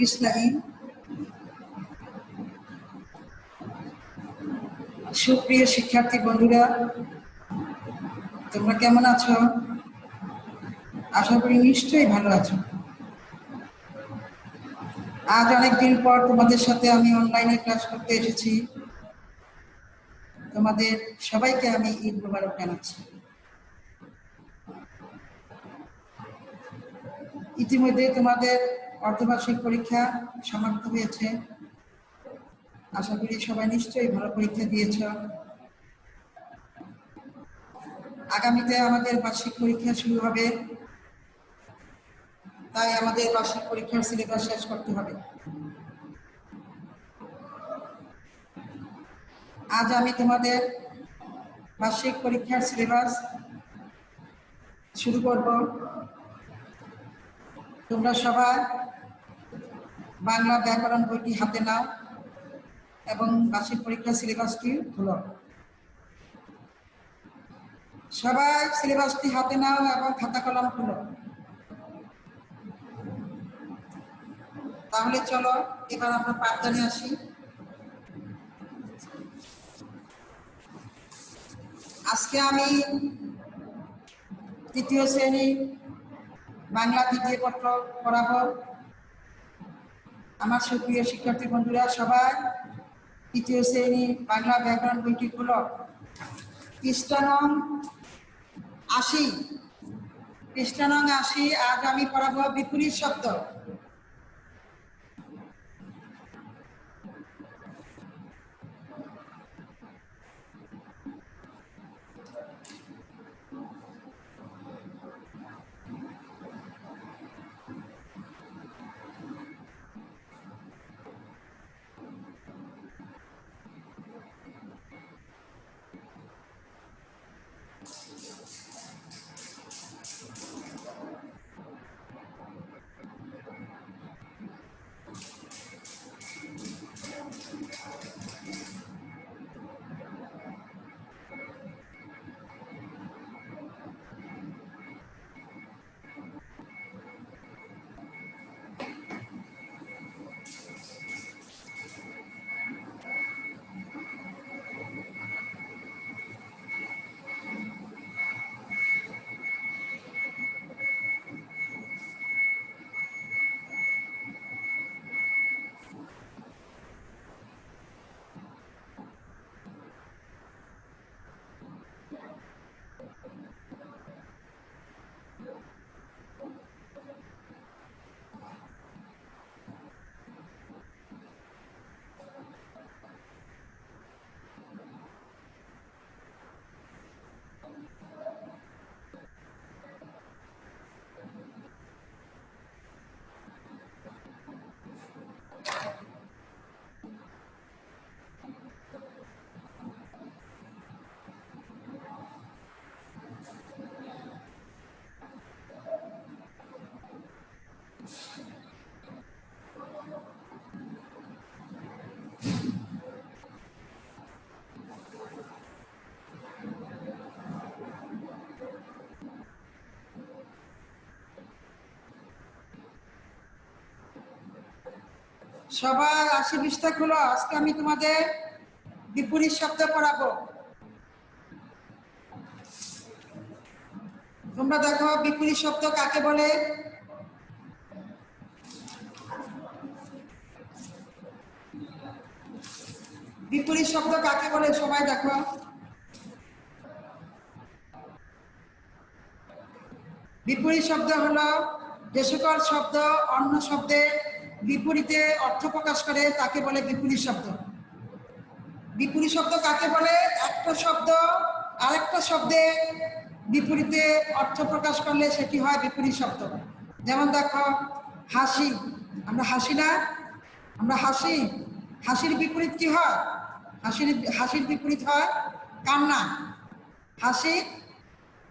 ইসলামী সুপ্রিয় শিক্ষার্থী বন্ধুরা, তোমরা কেমন আছো? আশা করি নিশ্চয়ই ভালো আছো। আজ অনেকদিন পর তোমাদের সাথে আমি অনলাইনে ক্লাস করতে এসেছি। তোমাদের সবাইকে আমি ঈদ মোবারক জানাচ্ছি। ইতিমধ্যে তোমাদের অর্ধবার্ষিক পরীক্ষা সমাপ্ত হয়েছে। আশা করি সবাই নিশ্চয়ই ভালো পরীক্ষা দিয়েছ। আগামীতে আমাদের বার্ষিক পরীক্ষা শুরু হবে, তাই আমাদের বার্ষিক পরীক্ষার সিলেবাস শেষ করতে হবে। আজ আমি তোমাদের বার্ষিক পরীক্ষার সিলেবাস শুরু করব। তোমরা সবাই বাংলা ব্যাকরণ বইটি হাতে নাও এবং বার্ষিক পরীক্ষার সিলেবাসটি খুলো। সবাই সিলেবাসটি হাতে নাও এবং খাতা কলম খুলো। তাহলে চলো এবার আমরা পাঠদানে আসি। আজকে আমি তৃতীয় শ্রেণী বাংলা দ্বিতীয় পত্র পড়াবো। আমার সুপ্রিয় শিক্ষার্থী বন্ধুরা, সবাই তৃতীয় শ্রেণী বাংলা ব্যাকরণ বইটি খুলো। পৃষ্ঠা নং ৮০। পৃষ্ঠা নং ৮০। আজ আমি পড়াবো বিপরীত শব্দ। সবাই ৮০ পৃষ্ঠা খুলো। আজকে আমি তোমাদের বিপরীত শব্দ পড়াবো। তোমরা দেখো বিপরীত শব্দ কাকে বলে। বিপরীত শব্দ কাকে বলে সবাই দেখো। বিপরীত শব্দ হলো যে সকল শব্দ অন্য শব্দের বিপরীতে অর্থ প্রকাশ করে তাকে বলে বিপরীত শব্দ। বিপরীত শব্দ কাকে বলে? একটা শব্দ আরেকটা শব্দের বিপরীতে অর্থ প্রকাশ করলে সেটি হয় বিপরীত শব্দ। যেমন দেখো হাসি, আমরা হাসি না, আমরা হাসি। হাসির বিপরীত কি হয়? হাসির বিপরীত হয় কান্না। হাসি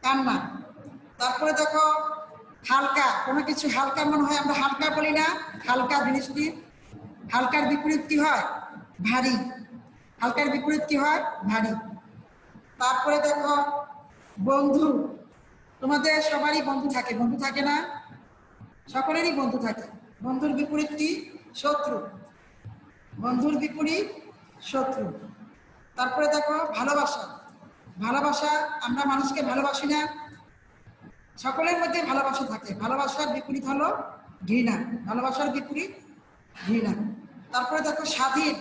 কান্না। তারপরে দেখো হালকা, কোনো কিছু হালকা মনে হয় আমরা হালকা বলি না, হালকা জিনিসটি। হালকার বিপরীত কি হয়? ভারী। হালকার বিপরীত কি হয়? ভারী। তারপরে দেখো বন্ধু, তোমাদের সবারই বন্ধু থাকে, বন্ধু থাকে না? সকলেরই বন্ধু থাকে। বন্ধুর বিপরীত কি? শত্রু, বন্ধুর বিপরীত শত্রু। তারপরে দেখো ভালোবাসা, ভালোবাসা আমরা মানুষকে ভালোবাসি না, সকলের মধ্যে ভালোবাসা থাকে, ভালোবাসার বিপরীত হলো ঘৃণা, ভালোবাসার বিপরীত ঘৃণা। তারপরে দেখো স্বাধীন,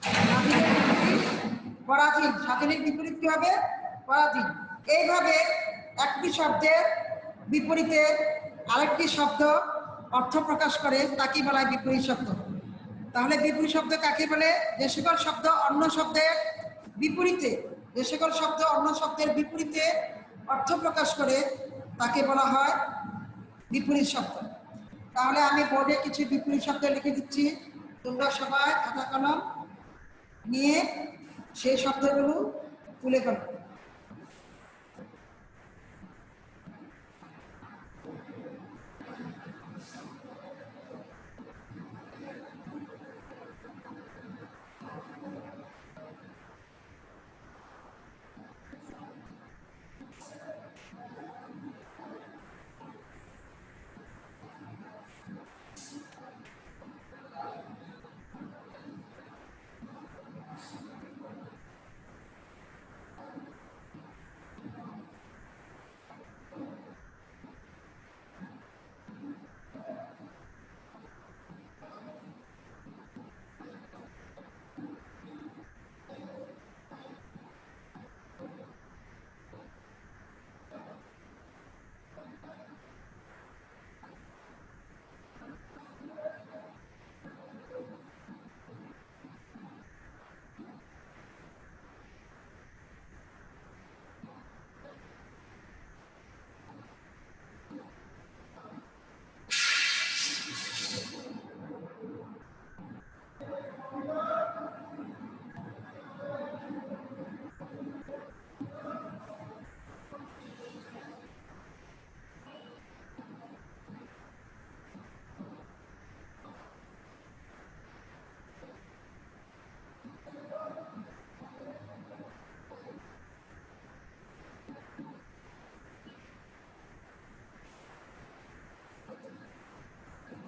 স্বাধীনের বিপরীত পরাধীন, স্বাধীনের বিপরীত কি হবে? পরাধীন। এইভাবে একটি শব্দের বিপরীতে আরেকটি শব্দ অর্থ প্রকাশ করে, তাকে বলা হয় বিপরীত শব্দ। তাহলে বিপরীত শব্দ কাকে বলে? যে সকল শব্দ অন্য শব্দের বিপরীতে, যে সকল শব্দ অন্য শব্দের বিপরীতে অর্থ প্রকাশ করে তাকে বলা হয় বিপরীত শব্দ। তাহলে আমি বোর্ডে কিছু বিপরীত শব্দ লিখে দিচ্ছি, তোমরা সবাই খাতা কলম নিয়ে সেই শব্দগুলো তুলে ফেলো।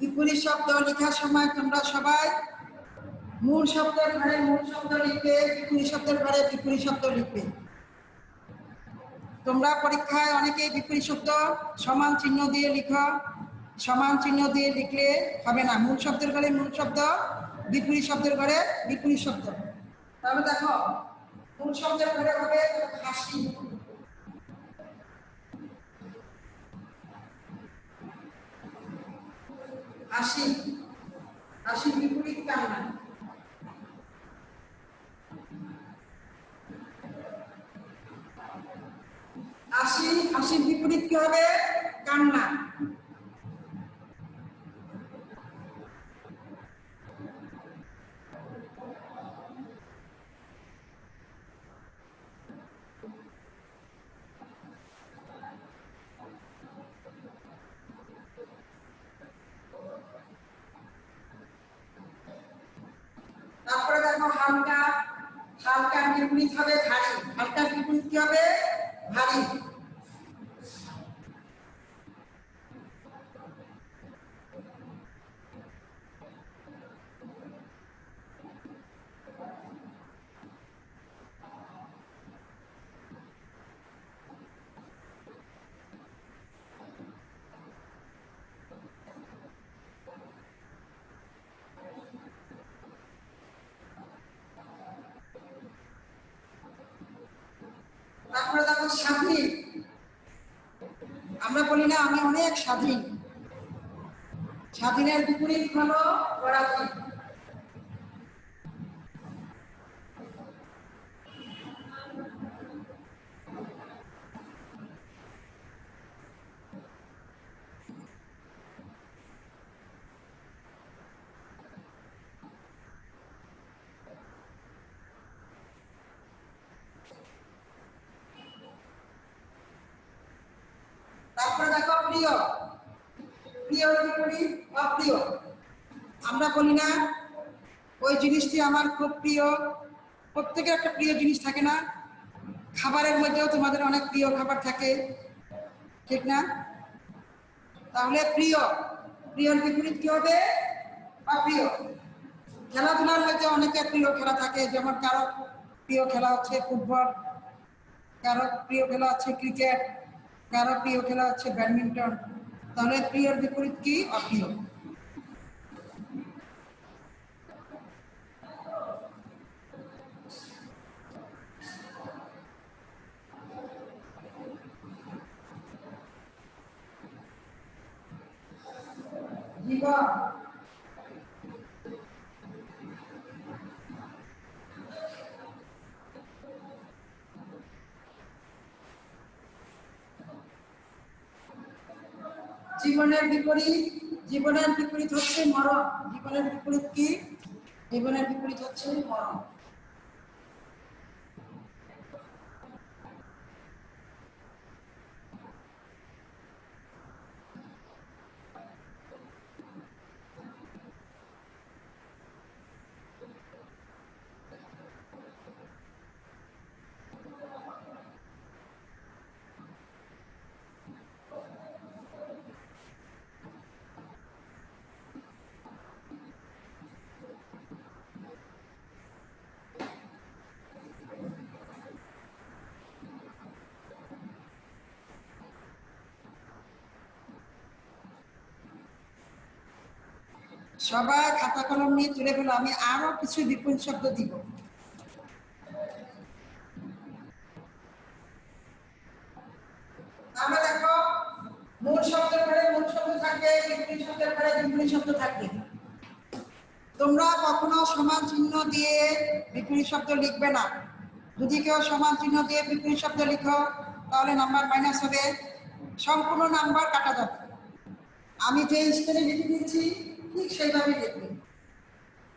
বিপরীত শব্দ লেখার সময় তোমরা সবাই মূল শব্দের ঘরে মূল শব্দ লিখবে, বিপরীত শব্দের ঘরে বিপরীত শব্দ লিখবে। তোমরা পরীক্ষায় অনেকেই বিপরীত শব্দ সমান চিহ্ন দিয়ে লিখো, সমান চিহ্ন দিয়ে লিখলে হবে না। মূল শব্দের ঘরে মূল শব্দ, বিপরীত শব্দের ঘরে বিপরীত শব্দ। তাহলে দেখো মূল শব্দের ঘরে হবে হাসি, হাসি, হাসির বিপরীত কান্না। হাসি, হাসির বিপরীত কি হবে? কান্না। তারপরে দেখো হালকা, হালকার বিপরীত হবে ভারী, হালকার বিপরীত কি হবে? ভারী। তারপরে দেখো স্বাধীন, আমরা বলি না আমি অনেক স্বাধীন, স্বাধীনের বিপরীত হলো পরাধীন। তারপরে দেখো প্রিয়, প্রিয়র বিপরীত অপ্রিয়। আমরা বলি না ওই জিনিসটি আমার খুব প্রিয়, প্রত্যেকের একটা প্রিয় জিনিস থাকে না? খাবারের মধ্যেও তোমাদের অনেক প্রিয় খাবার থাকে, ঠিক না? তাহলে প্রিয়, প্রিয়র বিপরীত কি হবে? অপ্রিয়। খেলাধুলার মধ্যে অনেকের প্রিয় খেলা থাকে, যেমন কারো প্রিয় খেলা হচ্ছে ফুটবল, কারো প্রিয় খেলা হচ্ছে ক্রিকেট, কারো প্রিয় খেলা হচ্ছে ব্যাডমিন্টন। তাহলে প্রিয়র বিপরীত কি? অপ্রিয়। জীবন, জীবনের বিপরীত, জীবনের বিপরীত হচ্ছে মরণ। জীবনের বিপরীত কি? জীবনের বিপরীত হচ্ছে মরণ। সবাই খাতা কলম নিয়ে তুলে ফেলো, আমি আরো কিছু বিপরীত শব্দ দিব। আমরা দেখো, মূল শব্দের পরে মূল শব্দ থাকবে, বিপরীত শব্দের পরে বিপরীত শব্দ থাকবে। তোমরা কখনো সমান চিহ্ন দিয়ে বিপরীত শব্দ লিখবে না। যদি কেউ সমান চিহ্ন দিয়ে বিপরীত শব্দ লিখো তাহলে নাম্বার মাইনাস হবে, সম্পূর্ণ নাম্বার কাটা যাবে। আমি যে স্টাইলে লিখে দিয়েছি ঠিক সেইভাবে লিখবে।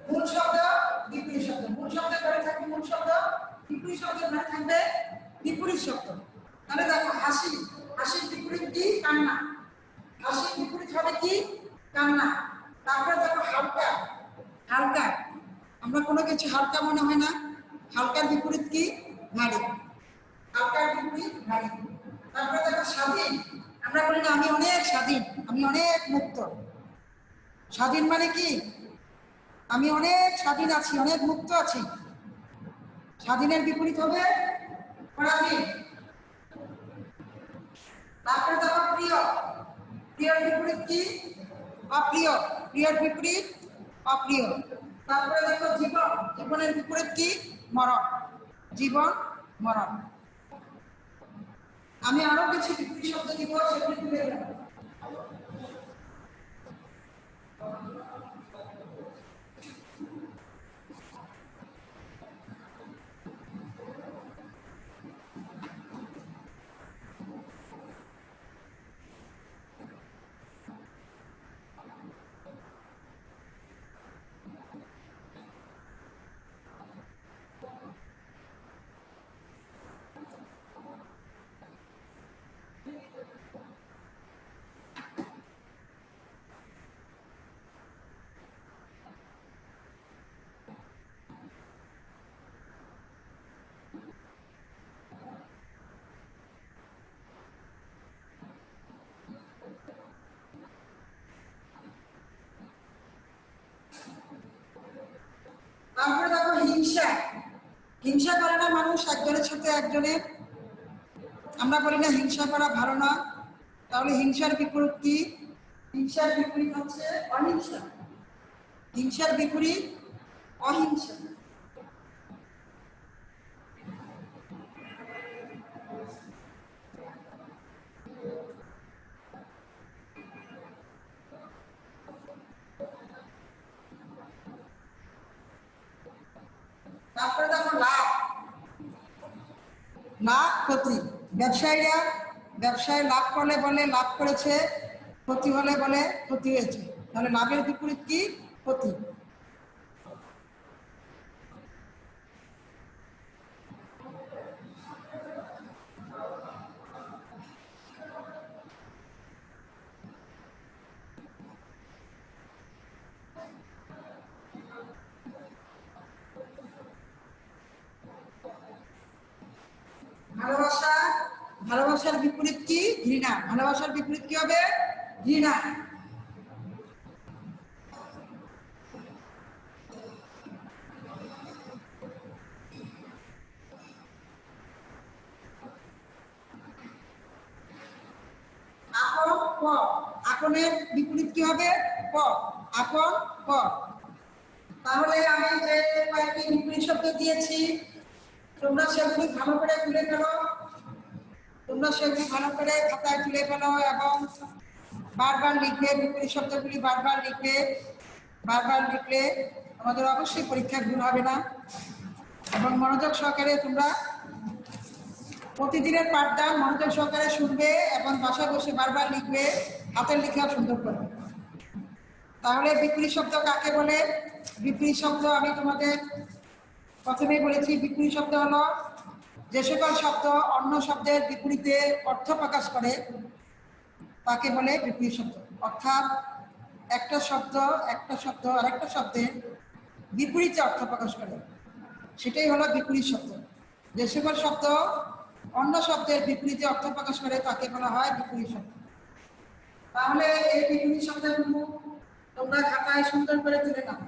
মূল শব্দ, বিপরীত শব্দ, মূল শব্দের পরে থাকবে মূল শব্দ, বিপরীত শব্দের পরে থাকবে বিপরীত শব্দ। তাহলে দেখো, হাসি, হাসির বিপরীত কি? কান্না। হাসির বিপরীত হবে কি? কান্না। তারপরে দেখো হালকা, হালকা, আমরা কোনো কিছু হালকা মনে হয় না, হালকার বিপরীত কি? ভারী। হালকার বিপরীত ভারী। তারপরে দেখো স্বাধীন, আমরা বলি না আমি অনেক স্বাধীন, আমি অনেক মুক্ত। স্বাধীন মানে কি? আমি অনেক স্বাধীন আছি, অনেক মুক্ত আছি। স্বাধীনের বিপরীত হবে পরাধীন। তারপরে দেখো প্রিয়, প্রিয়র বিপরীত কি? অপ্রিয়। প্রিয়র বিপরীত অপ্রিয়। তারপরে দেখো জীবন, জীবনের বিপরীত কি? মরণ। জীবন, মরণ। আমি আরো কিছু বিপরীত শব্দ দিব, সেগুলি তুলে দেব। তারপরে দেখো হিংসা, হিংসা করে না মানুষ একজনের সাথে একজনের, আমরা বলি না হিংসা করা ভালো না। তাহলে হিংসার বিপরীত কি? হিংসার বিপরীত হচ্ছে অহিংসা। হিংসার বিপরীত অহিংসা। তারপরে দেখো লাভ, লাভ ক্ষতি। ব্যবসায়ীরা ব্যবসায় লাভ করলে বলে লাভ করেছে, ক্ষতি হলে বলে ক্ষতি হয়েছে। তাহলে লাভের বিপরীত কি? ক্ষতি। ভালোবাসা, ভালোবাসার বিপরীত কি? ঘৃণা। ভালোবাসার বিপরীত কি হবে? ঘৃণা। প। আপনের বিপরীত কি হবে? প। আপন পর। তাহলে আমি যে কয়েকটি বিপরীত শব্দ দিয়েছি তোমরা সেগুলি ভালো করে তুলে ফেলো, তোমরা সেগুলি ভালো করে খাতায় তুলে ফেলো এবং বারবার লিখবে, বিপরীত শব্দগুলি বারবার লিখবে। বারবার লিখলে আমাদের অবশ্যই পরীক্ষায় ভুল হবে না। এবং মনোযোগ সহকারে তোমরা প্রতিদিনের পাঠদান মনোযোগ সহকারে শুনবে এবং বাসায় বসে বারবার লিখবে, হাতের লেখা সুন্দর করবে। তাহলে বিপরীত শব্দ কাকে বলে? বিপরীত শব্দ আমি তোমাদের প্রথমেই বলেছি, বিপরীত শব্দ হলো যে সকল শব্দ অন্য শব্দের বিপরীতে অর্থ প্রকাশ করে তাকে বলে বিপরীত শব্দ। অর্থাৎ একটা শব্দ আরেকটা শব্দের বিপরীতে অর্থ প্রকাশ করে, সেটাই হলো বিপরীত শব্দ। যে সকল শব্দ অন্য শব্দের বিপরীতে অর্থ প্রকাশ করে তাকে বলা হয় বিপরীত শব্দ। তাহলে এই বিপরীত শব্দগুলো তোমরা খাতায় সুন্দর করে তুলে নাও।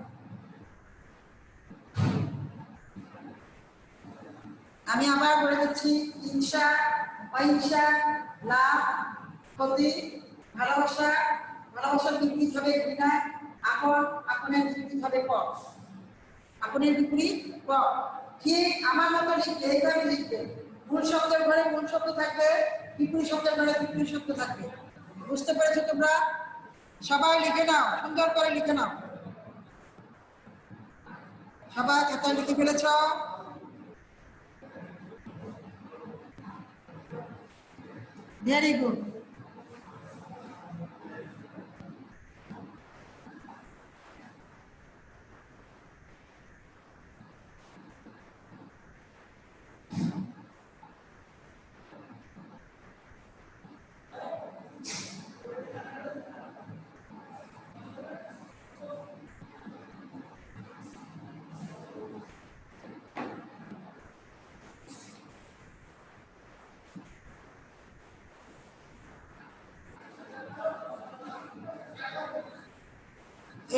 আমি আবার বলে দিচ্ছি, হিংসা, অহিংসা, লাভ, ক্ষতি, ভালোবাসা, ভালোবাসার বিপরীত হবে ঘৃণা, আপন, আপনের বিপরীত হবে পর। আপনের বিপরীত পর। ঠিক আমার মতো লিখবে, এইভাবে লিখবে। মূল শব্দের ঘরে মূল শব্দ থাকবে, বিপরীত শব্দের ঘরে বিপরীত শব্দ থাকবে। বুঝতে পেরেছো তোমরা? সবাই লিখে নাও, সুন্দর করে লিখে নাও। সবাই খাতায় লিখে ফেলেছ? Very good.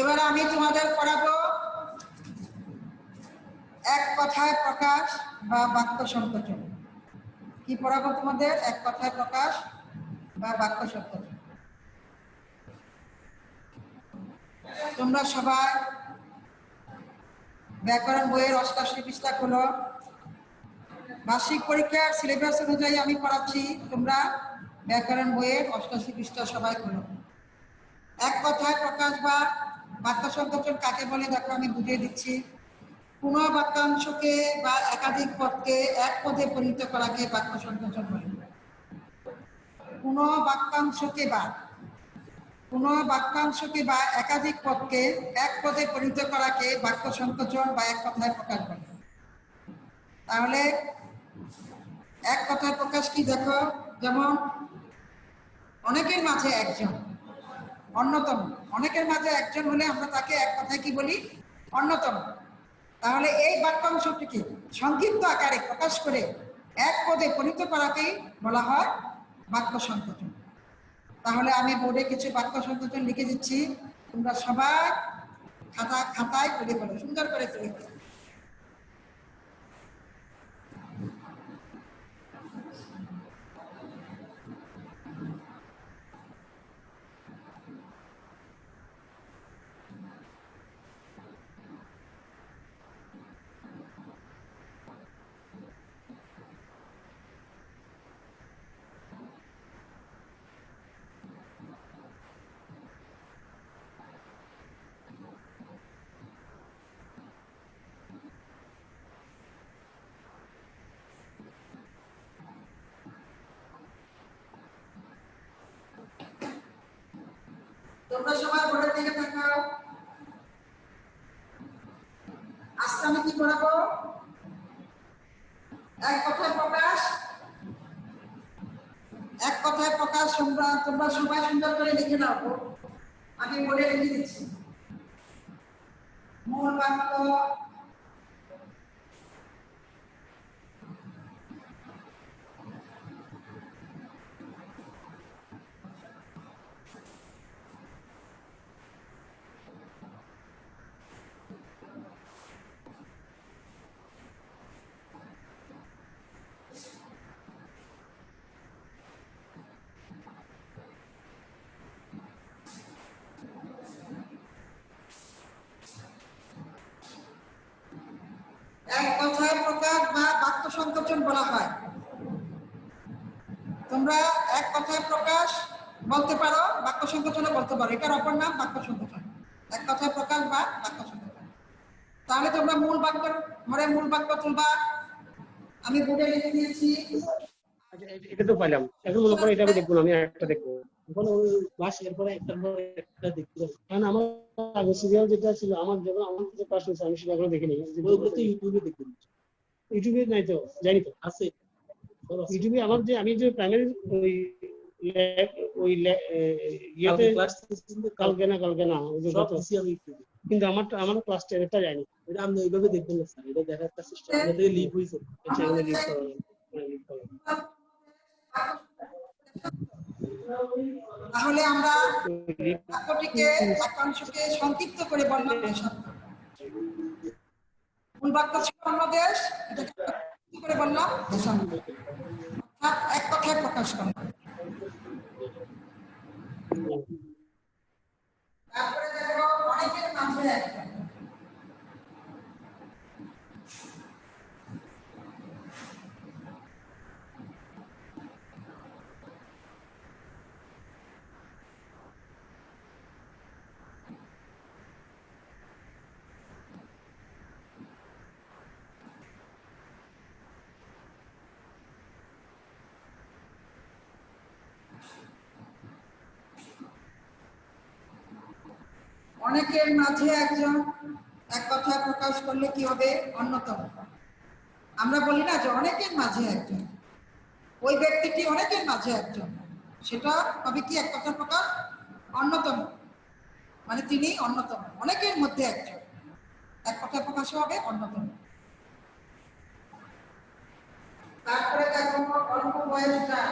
এবার আমি তোমাদের পড়াবো এক কথায় প্রকাশ বা বাক্য সংকোচন। কি পড়াবো তোমাদের? এক কথায় প্রকাশ বা বাক্য সংকোচন। তোমরা সবাই ব্যাকরণ বইয়ের 88 পৃষ্ঠা খোলো। বার্ষিক পরীক্ষার সিলেবাস অনুযায়ী আমি পড়াচ্ছি, তোমরা ব্যাকরণ বইয়ের 88 পৃষ্ঠা সবাই খোলো। এক কথায় প্রকাশ বা বাক্য সংকোচন কাকে বলে দেখো আমি বুঝিয়ে দিচ্ছি। কোনো বাক্যাংশকে বা একাধিক পদকে এক পদে পরিণত করাকে বাক্য সংকোচন বলে। কোনো বাক্যাংশকে বা একাধিক পদকে এক পদে পরিণত করাকে বাক্য সংকোচন বা এক কথায় প্রকাশ বলে। তাহলে এক কথায় প্রকাশ কি দেখো, যেমন অনেকের মাঝে একজন, অন্যতম। অনেকের মাঝে একজন হলে আমরা তাকে এক কথায় কি বলি? অন্যতম। তাহলে এই বাক্যাংশটিকে সংক্ষিপ্ত আকারে প্রকাশ করে এক পদে পরিণত করাকেই বলা হয় বাক্য সংকোচন। তাহলে আমি বোর্ডে কিছু বাক্য সংকোচন লিখে দিচ্ছি, তোমরা সবাই খাতায় তুলে ফেলো, সুন্দর করে তুলে ফেলো। তোমরা সবাই বোর্ডের দিকে তাকাও। আজকে আমি কি করাবো? এক কথায় প্রকাশ। এক কথায় প্রকাশ তোমরা সবাই সুন্দর করে লিখে নাও। আমি বোর্ডে লিখে দিচ্ছি। মূল বাক্য, সংকোচন বলা হয়। তোমরা এক কথায় প্রকাশ বলতে পারো, বাক্য সংকোচনও বলতে পারো, এটার অপর নাম বাক্য সংকোচন। এক কথায় প্রকাশ বা বাক্য সংকোচন। তাহলে তোমরা মূল বাক্যের ঘরে মূল বাক্য তুলবা। আমি বোর্ডে লিখে দিয়েছি। আচ্ছা, এটা তো পাইলাম। এখন মনে করো এটা আমি দেখবো না, আমি একটা দেখবো। এখন ওই ক্লাস এরপরে একটার পরে একটা দেখতে হবে। কারণ আমার আগে সিরিয়াল যেটা ছিল, আমার যখন আমার কিছু ক্লাস হয়েছে আমি সেটা এখনো দেখিনি। ওইগুলো তো ইউটিউবে দেখবেন। ইউটিউবে নাই তো, জানি তো আছে ইউটিউবে। আমার যে আমি যে প্রাইমারি ওই ওই ইয়েতে কালকে না ওই যে গত, কিন্তু আমার ক্লাস 10 যায়নি। এটা আপনি ওইভাবে দেখবেন না স্যার, এটা দেখার একটা সিস্টেম এটা থেকে লিভ হইছে। আচ্ছা, এগুলো লিভ করা তাহলে আমরা বাক্যটিকে বাক্যাংশকে সংক্ষিপ্ত করে বললাম দেশাত্ম। মূল বাক্য ছিল অন্য দেশ, এটাকে সংক্ষিপ্ত করে বললাম দেশাত্ম, অর্থাৎ এক কথায় প্রকাশ করলাম। তারপরে দেখো অনেকের মাঝে একটা। অনেকের মাঝে একজন এক কথায় প্রকাশ করলে কি হবে? অন্যতম। আমরা বলি না যে অনেকের মাঝে একজন, ওই ব্যক্তিটি অনেকের মাঝে একজন, সেটা হবে কি এক কথায় প্রকাশ? অন্যতম, মানে তিনি অন্যতম, অনেকের মধ্যে একজন, এক কথায় প্রকাশ হবে অন্যতম। তারপরে দেখো অল্প বয়সটা।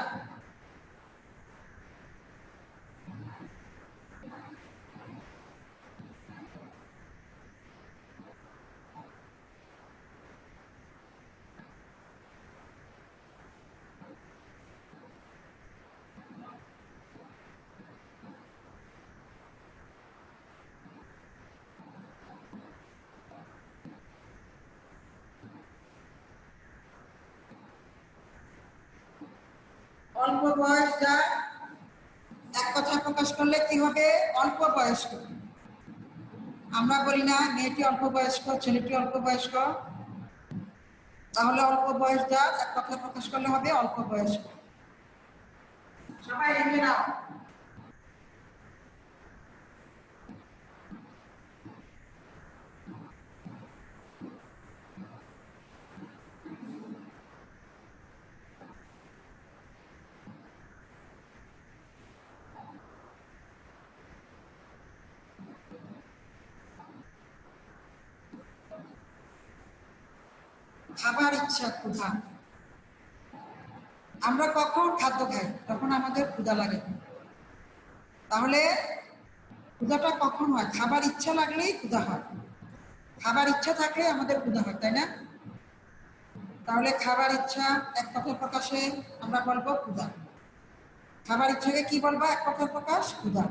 অল্প বয়স যা এক কথায় প্রকাশ করলে কি হবে? অল্প বয়স্ক। আমরা বলি না মেয়েটি অল্প বয়স্ক, ছেলেটি অল্প বয়স্ক, তাহলে অল্প বয়স যা এক কথায় প্রকাশ করলে হবে অল্প বয়স্ক। সবাই লিখে নাও। খাবার ইচ্ছা, ক্ষুধা। আমরা কখন খাদ্য খাই? যখন আমাদের ক্ষুধা লাগে। তাহলে ক্ষুধাটা কখন হয়? খাবার ইচ্ছা লাগলেই ক্ষুধা হয়, খাবার ইচ্ছা থাকলে আমাদের ক্ষুধা হয়, তাই না? তাহলে খাবার ইচ্ছা এক কথায় প্রকাশে আমরা বলবো ক্ষুধা। খাবার ইচ্ছাকে কি বলবো এক কথায় প্রকাশ? ক্ষুধা।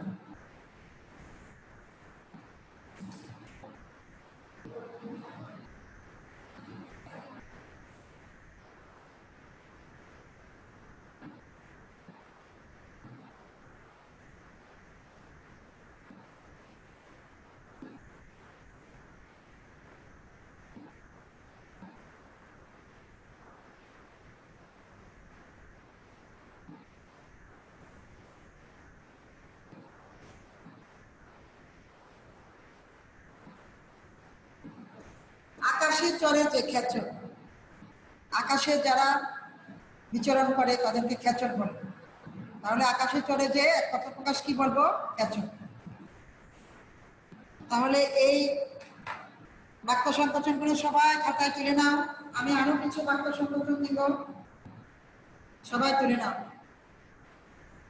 আকাশে চড়ে যে খেচর, আকাশে যারা বিচরণ করে তাদেরকে খেচর বলে। তাহলে আকাশে চড়ে যে এক কথা প্রকাশ কি বলবো? খেচর। তাহলে এই বাক্য সংকোচন করে সবাই খাতায় তুলে নাও। আমি আরো কিছু বাক্য সংকোচন দিব, সবাই তুলে নাও।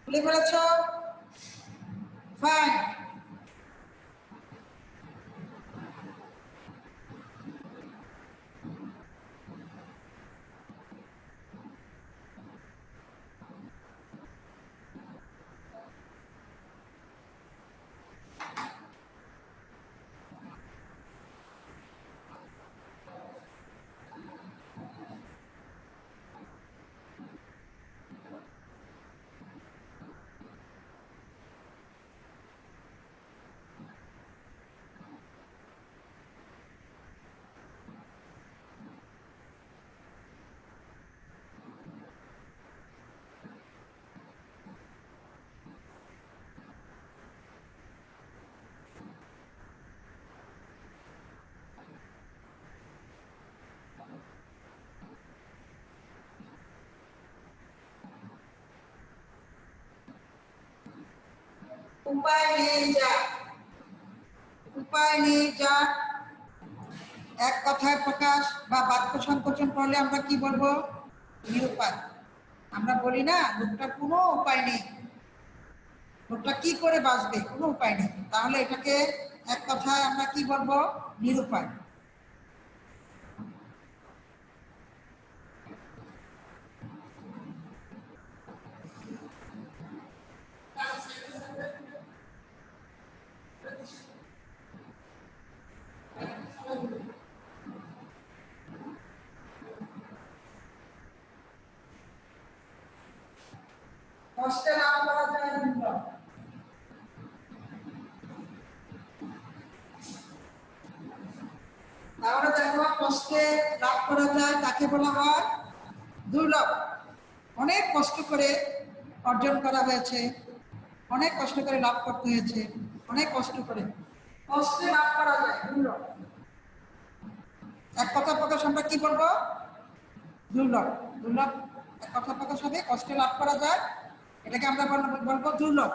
তুলে ফেলেছ? ফাইন। উপায় নেই যা, উপায় নেই যা এক কথায় প্রকাশ বা বাক্য সংকোচন করলে আমরা কি বলবো? নিরুপায়। আমরা বলি না লোকটার কোনো উপায় নেই, লোকটা কি করে বাঁচবে, কোনো উপায় নেই, তাহলে এটাকে এক কথায় আমরা কি বলবো? নিরুপায়। কষ্টে লাভ করা যায় দুর্লভ। তাহলে দেখো কষ্টে লাভ করা যায় তাকে বলা হয় দুর্লভ। অনেক কষ্ট করে অর্জন করা হয়েছে, অনেক কষ্ট করে লাভ করতে হয়েছে, অনেক কষ্ট করে কষ্টে লাভ করা যায় দুর্লভ। এক কথা প্রকাশ আমরা কি বলবো? দুর্লভ। দুর্লভ এক কথা প্রকাশ হবে কষ্টে লাভ করা যায়, এটাকে আমরা বলবো দুর্লভ।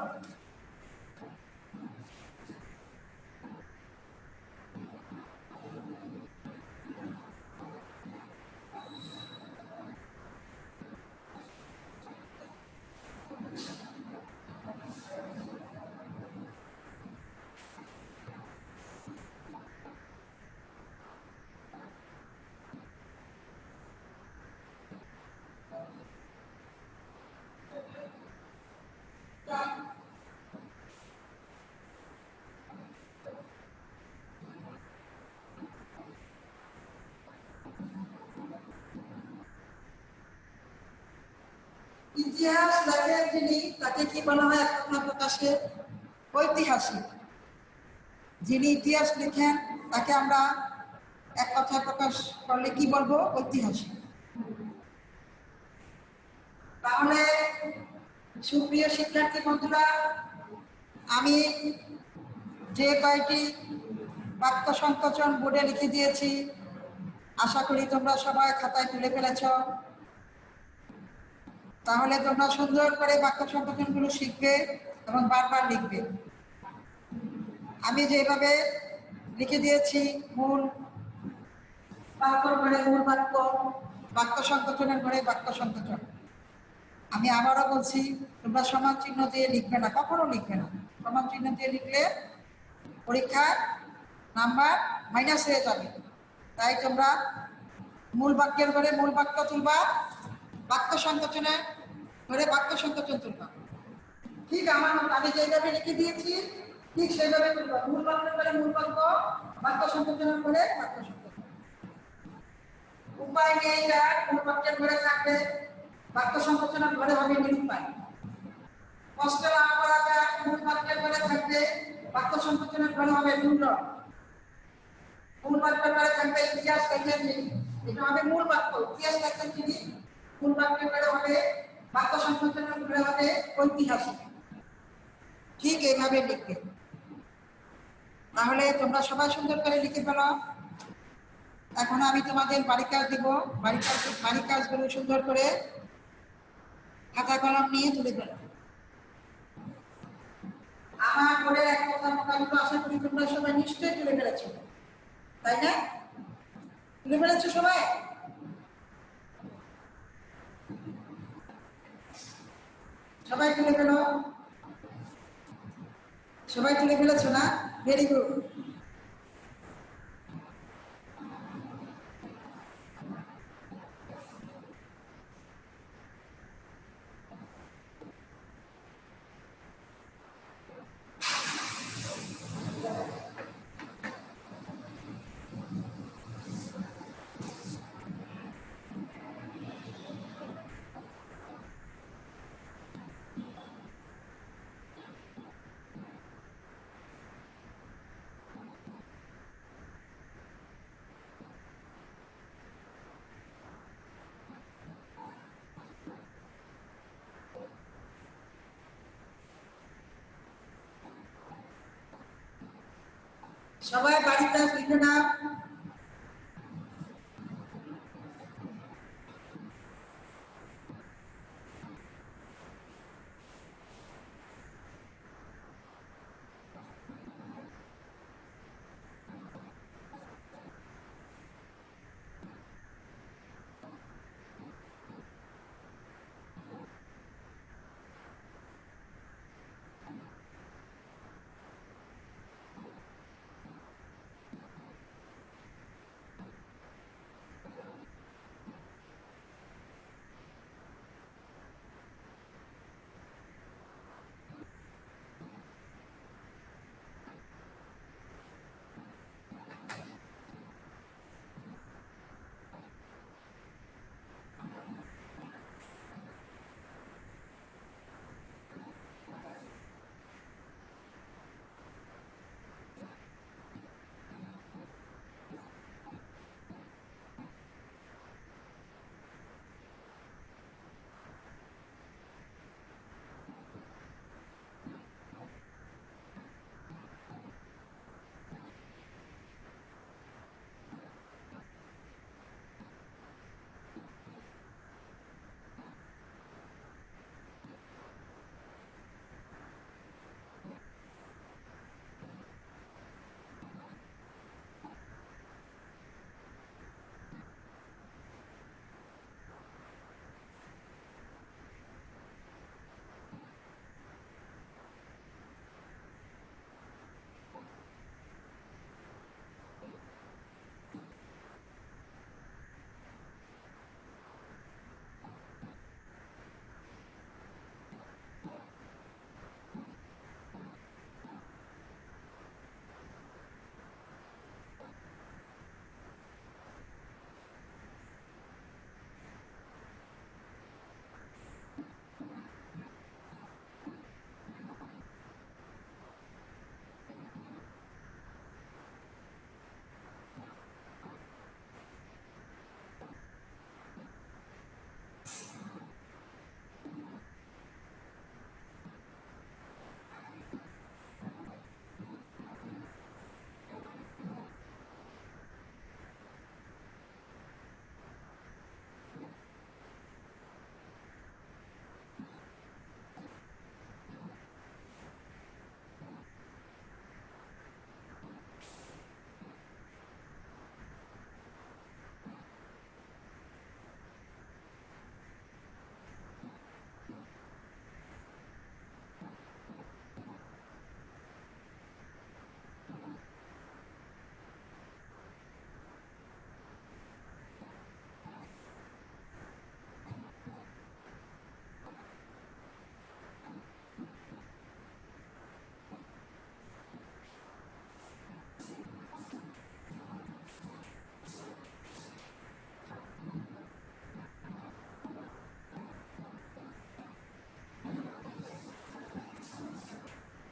ইতিহাস লেখেন যিনি তাকে কি বলা হয় এক কথা প্রকাশে? ঐতিহাসিক। যিনি ইতিহাস লেখেন তাকে আমরা এক কথায় প্রকাশ করলে কি বলবো? ঐতিহাসিক। তাহলে সুপ্রিয় শিক্ষার্থী বন্ধুরা, আমি যে কয়টি বাক্য সংকোচন বোর্ডে লিখে দিয়েছি আশা করি তোমরা সবাই খাতায় তুলে ফেলেছ। তাহলে তোমরা সুন্দর করে বাক্য সংকোচনগুলো শিখবে এবং বারবার লিখবে। আমি যেভাবে লিখে দিয়েছি মূল বাক্যর ঘরে মূল বাক্য, বাক্য সংকোচনের ঘরে বাক্য সংকোচন। আমি আবারও বলছি, তোমরা সমান চিহ্ন দিয়ে লিখবে না, কখনো লিখবে না। সমান চিহ্ন দিয়ে লিখলে পরীক্ষার নাম্বার মাইনাস হয়ে যাবে। তাই তোমরা মূল বাক্যের ঘরে মূল বাক্য তুলবা, বাক্য সংকোচনের ঘরে বাক্য সংকোচন তুলবা। ঠিক আমার আমি যেভাবে লিখে দিয়েছি ঠিক সেইভাবে তুলবা। মূল বাক্যের ঘরে মূল বাক্য, বাক্য সংকোচনের ঘরে বাক্য সংকোচন। উপায় নেই যার মূল বাক্যের ঘরে থাকবে, বাক্য সংকোচনের ঘরে হবে নিরুপায়। কষ্ট লাভ করা যায় মূল বাক্যের ঘরে থাকবে, বাক্য সংকোচনের ঘরে হবে দুর্লভ। মূল বাক্যের ঘরে থাকবে ইতিহাস লেখেন যিনি, এটা হবে মূল বাক্য। ইতিহাস লেখেন যিনি, মূল বাক্যের ঘরে হবে, বাক্য সংকোচনের ঘরে হবে ঐতিহাসিক। ঠিক এইভাবে লিখবে। তাহলে তোমরা সবাই সুন্দর করে লিখে ফেলো। এখন আমি তোমাদের বাড়ি কাজ দেব, বাড়ি কাজগুলো সুন্দর করে খাতা কলম নিয়ে তুলে ফেলো। আমার করে এক কথা মোটামুটি আশা করি তোমরা সবাই নিশ্চয়ই তুলে ফেলেছ, তাই না? তুলে ফেলেছ সবাই? সবাই তুলে ফেলো। সবাই তুলে ফেলেছ না? Very good. সবাই বাড়ির কাজ লিখে নাও।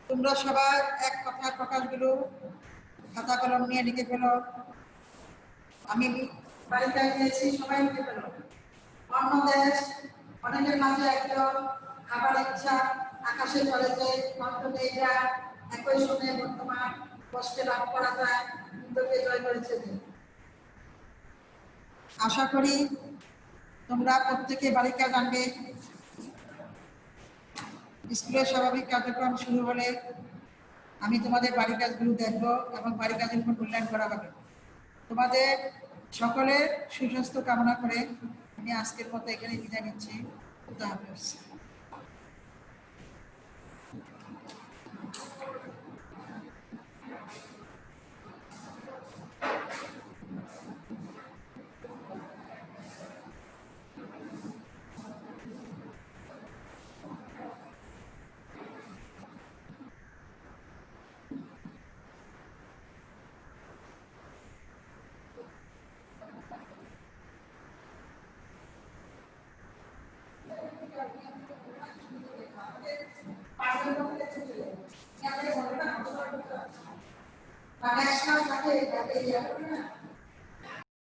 তোমরা সবাই এক কথার প্রকাশগুলো খাতা কলম নিয়ে লিখে ফেলো। আমি বাড়িটায় গিয়েছি, সবাই লিখে ফেলো। অন্য দেশ, অনেকের মাঝে একজন খাবার ইচ্ছা, আকাশে চলে যায়, মন্ত্রকে যায়, একই সময়ে বর্তমান কষ্টে লাভ করা যায়, ইন্দ্রকে জয় করেছে যে। আশা করি তোমরা প্রত্যেকে বাড়িতে জানবে। স্কুলের স্বাভাবিক কার্যক্রম শুরু হলে আমি তোমাদের বাড়ি কাজগুলো দেখবো এবং বাড়ি কাজের উপর মূল্যায়ন করা হবে। তোমাদের সকলের সুস্বাস্থ্য কামনা করে আমি আজকের মতো এখানে বিদায় নিচ্ছি। খুদা হাফেজ। Next month,